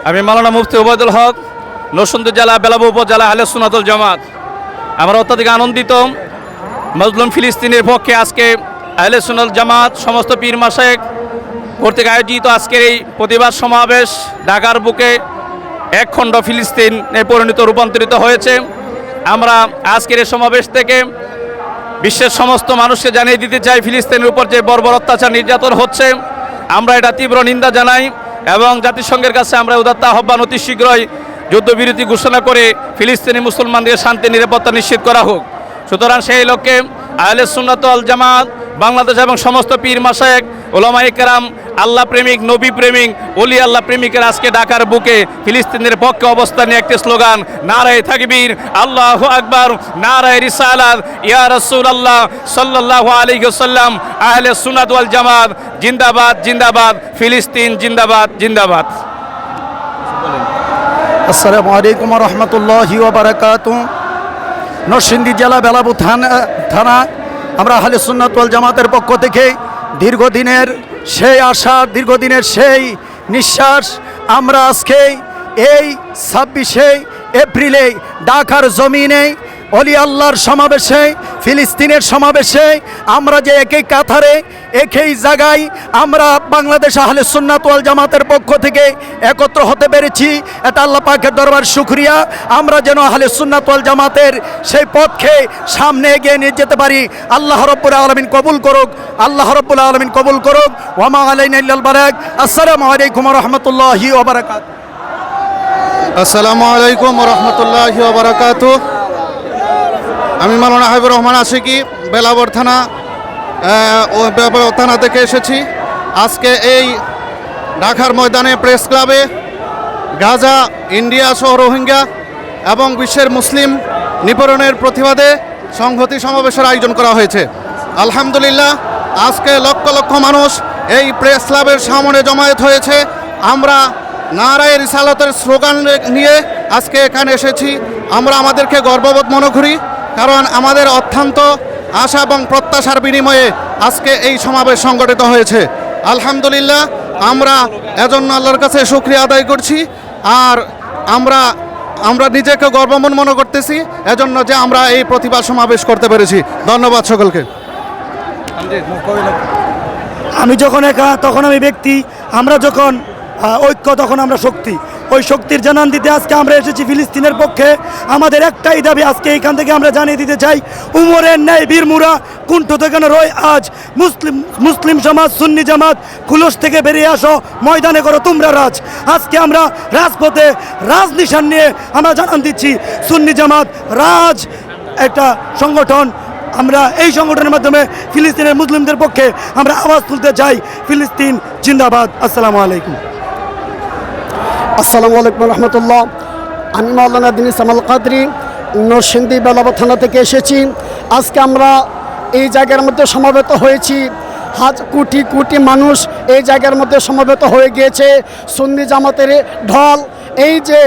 আমি মাওলানা মুফতি ওবায়দুল হক, নরসিংদী জেলা বেলাব উপজেলা আহলে সুন্নাত ওয়াল জামাত। আমরা অত্যধিক আনন্দিত মজলুম ফিলিস্তিনের পক্ষে আজকে আহলে সুন্নাত জামাত সমস্ত পীর মাশায়েখ কর্তৃক আয়োজিত আজকের এই প্রতিবাদ সমাবেশ ঢাকার বুকে এক খণ্ড ফিলিস্তিনে রূপান্তরিত হয়েছে। আমরা আজকের এই সমাবেশ থেকে বিশ্বের সমস্ত মানুষকে জানিয়ে দিতে চাই, ফিলিস্তিনের উপর যে বর্বর অত্যাচার নির্যাতন হচ্ছে আমরা এটা তীব্র নিন্দা জানাই এবং জাতিসংঘের কাছে আমরা উদাত্ত আহ্বান অতি শীঘ্রই যুদ্ধবিরতি ঘোষণা করে ফিলিস্তিনি মুসলমানদের শান্তি নিরাপত্তা নিশ্চিত করা হোক। সুতরাং সেই লক্ষ্যে আহলে সুন্নাত ওয়াল জামাত বাংলাদেশ এবং সমস্ত পীর মাশায়েখ উলামায়ে কেরাম আল্লাহ প্রেমিক নবী প্রেমিক ওলি আল্লাহ প্রেমিকের আজকে ঢাকার বুকে ফিলিস্তিনের পক্ষে অবস্থান নিয়ে একটি স্লোগান নারায়ে তাকবীর আল্লাহু আকবার নারায়ে রিসালাত ইয়া রাসূলুল্লাহ সাল্লাল্লাহু আলাইহি ওয়াসাল্লাম আহলে সুন্নাত ওয়াল জামাত জিন্দাবাদ জিন্দাবাদ ফিলিস্তিন জিন্দাবাদ জিন্দাবাদ। আসসালামু আলাইকুম ওয়া রাহমাতুল্লাহি ওয়া বারাকাতুহু। নরসিংদী জেলা বেলাবু থানা আমরা আহলে সুন্নাত ওয়াল জামাতের পক্ষ থেকে দীর্ঘদিনের সেই আশা, দীর্ঘদিনের সেই নিঃশ্বাস আমরা আজকে এই 26শে এপ্রিলে ঢাকার জমিনে অলি আল্লাহর সমাবেশে ফিলিস্তিনের সমাবেশে আমরা যে একই কাতারে একই জায়গায় আমরা বাংলাদেশ আহলে সুন্নাত ওয়াল জামাতের পক্ষ থেকে একত্র হতে পেরেছি, এটা আল্লাহ পাকের দরবার শুকরিয়া। আমরা যেন আহলে সুন্নাত ওয়াল জামাতের সেই পথকে সামনে এগিয়ে নিয়ে যেতে পারি। আল্লাহ রাব্বুল আলামিন কবুল করুক, আল্লাহ রাব্বুল আলামিন কবুল করুক। ওয়া মা আলাইনা ইল্লাল বালাগ। আসসালামু আলাইকুম ওয়া রাহমাতুল্লাহি ওয়া বারাকাতুহু। আসসালামু আলাইকুম ওয়া রাহমাতুল্লাহি ওয়া বারাকাতুহু। আমি মাওলানা হাবিবুর রহমান আশিকি বেলাবর থানা থেকে এসেছি। আজকে এই ঢাকার ময়দানে প্রেস ক্লাবে গাজা, ইন্ডিয়া সহ রোহিঙ্গা এবং বিশ্বের মুসলিম নিপীড়নের প্রতিবাদে সংহতি সমাবেশের আয়োজন করা হয়েছে। আলহামদুলিল্লাহ, আজকে লক্ষ লক্ষ মানুষ এই প্রেস ক্লাবের সামনে জমায়েত হয়েছে। আমরা নারায়ে রিসালাতের স্লোগান নিয়ে আজকে এখানে এসেছি। আমরা আমাদেরকে গর্ববোধ মনে করি, কারণ আমাদের অত্যন্ত আশা এবং প্রত্যাশার বিনিময়ে আজকে এই সমাবেশ সংগঠিত হয়েছে। আলহামদুলিল্লাহ, আমরা এজন্য আল্লাহর কাছে শুকরিয়া আদায় করছি। আর আমরা নিজেকে গর্বমন মনে করতেছি এজন্য যে আমরা এই প্রতিবাদ সমাবেশ করতে পেরেছি। ধন্যবাদ সকলকে। আমি যখন একা তখন আমি ব্যক্তি, আমরা যখন ঐক্য তখন আমরা শক্তি। ওই শক্তির জানান দিতে আজকে আমরা এসেছি ফিলিস্তিনের পক্ষে। আমাদের একটাই দাবি, আজকে এইখান থেকে আমরা জানিয়ে দিতে চাই, উমরের ন্যায় বীরমুরা কুণ্ঠ থেকে রয় আজ। মুসলিম সমাজ সুন্নি জামাত খুলস থেকে বেরিয়ে আসো, ময়দানে করো তোমরা রাজ। আজকে আমরা রাজপথে রাজনিশান নিয়ে আমরা জানান দিচ্ছি, সুন্নি জামাত রাজ একটা সংগঠন। আমরা এই সংগঠনের মাধ্যমে ফিলিস্তিনের মুসলিমদের পক্ষে আমরা আওয়াজ তুলতে চাই, ফিলিস্তিন জিন্দাবাদ। আসসালামু আলাইকুম। আসসালামু আলাইকুম রহমতুল্লাহ। আমি মাওলানা দিন ইসলাম কাদরি নরসিংদী বেলাব থানা থেকে এসেছি। আজকে আমরা এই জায়গার মধ্যে সমবেত হয়েছি। কোটি কোটি মানুষ এই জায়গার মধ্যে সমবেত হয়ে গিয়েছে। সুন্নি জামাতের ঢল, এই যে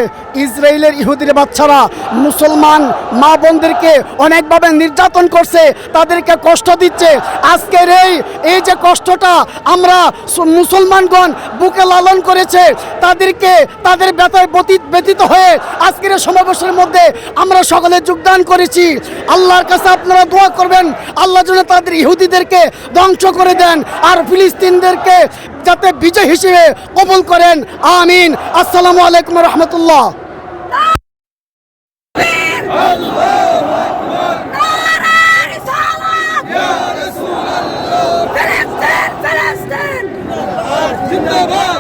ইসরায়েলের ইহুদির বাচ্চারা মুসলমান মা বোনদেরকে অনেকভাবে নির্যাতন করছে, তাদেরকে কষ্ট দিচ্ছে। আজকের এই যে কষ্টটা আমরা মুসলমানগণ বুকে লালন করেছে, তাদেরকে তাদের ব্যথায় ব্যতীত হয়ে আজকের সমাবেশের মধ্যে আমরা সকলে যোগদান করেছি। আল্লাহর কাছে আপনারা দোয়া করবেন, আল্লাহ যেন তাদের ইহুদিদেরকে ধ্বংস করে দেন আর ফিলিস্তিনদেরকে যাতে বিজয় হিসেবে কবুল করেন। আমিন। আসসালামু আলাইকুম রহমতুল্লাহ। জিন্দাবাদ।